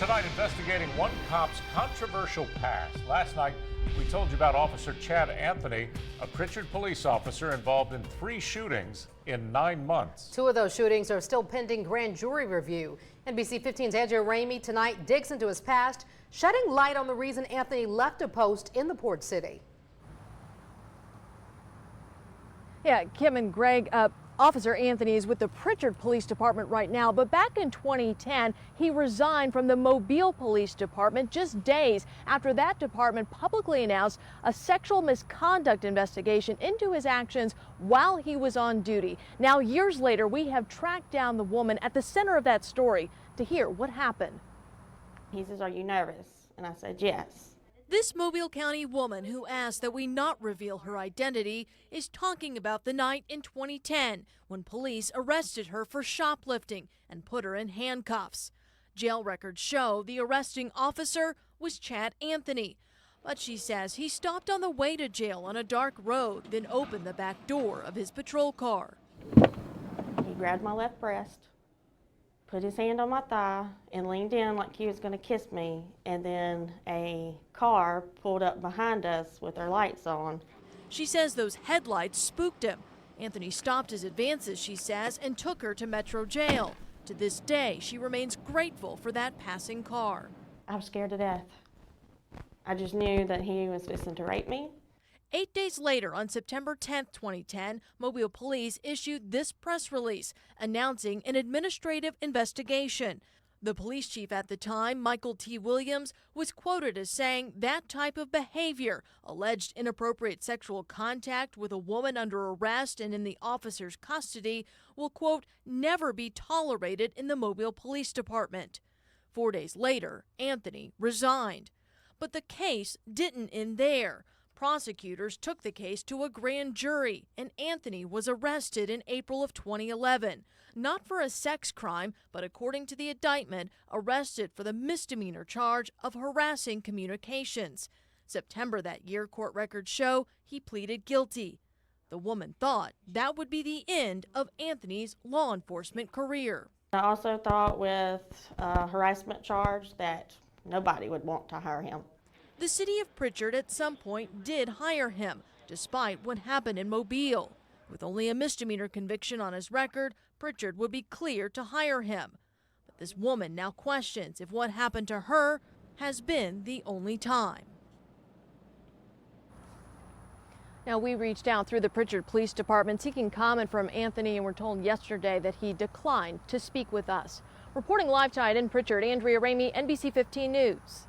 Tonight, investigating one cop's controversial past. Last night, we told you about Officer Chad Anthony, a Prichard police officer involved in 3 shootings in 9 months. 2 of those shootings are still pending grand jury review. NBC 15's Andrew Ramey tonight digs into his past, shedding light on the reason Anthony left a post in the port city. Yeah, Kim and Greg, Officer Anthony is with the Prichard Police Department right now, but back in 2010, he resigned from the Mobile Police Department just days after that department publicly announced a sexual misconduct investigation into his actions while he was on duty. Now, years later, we have tracked down the woman at the center of that story to hear what happened. He says, "Are you nervous?" And I said, "Yes." This Mobile County woman who asked that we not reveal her identity is talking about the night in 2010 when police arrested her for shoplifting and put her in handcuffs. Jail records show the arresting officer was Chad Anthony, but she says he stopped on the way to jail on a dark road, then opened the back door of his patrol car. He grabbed my left breast, put his hand on my thigh, and leaned in like he was going to kiss me, and then a car pulled up behind us with their lights on. She says those headlights spooked him. Anthony stopped his advances, she says, and took her to Metro Jail. To this day, she remains grateful for that passing car. I was scared to death. I just knew that he was fixing to rape me. 8 days later, on September 10, 2010, Mobile Police issued this press release announcing an administrative investigation. The police chief at the time, Michael T. Williams, was quoted as saying that type of behavior, alleged inappropriate sexual contact with a woman under arrest and in the officer's custody, will, quote, never be tolerated in the Mobile Police Department. 4 days later, Anthony resigned. But the case didn't end there. Prosecutors took the case to a grand jury, and Anthony was arrested in April of 2011, not for a sex crime, but according to the indictment, arrested for the misdemeanor charge of harassing communications. September that year, court records show he pleaded guilty. The woman thought that would be the end of Anthony's law enforcement career. I also thought with a harassment charge that nobody would want to hire him. The city of Prichard at some point did hire him, despite what happened in Mobile. With only a misdemeanor conviction on his record, Prichard would be cleared to hire him. But this woman now questions if what happened to her has been the only time. Now, we reached out through the Prichard Police Department seeking comment from Anthony, and were told yesterday that he declined to speak with us. Reporting live tonight in Prichard, Andrea Ramey, NBC 15 News.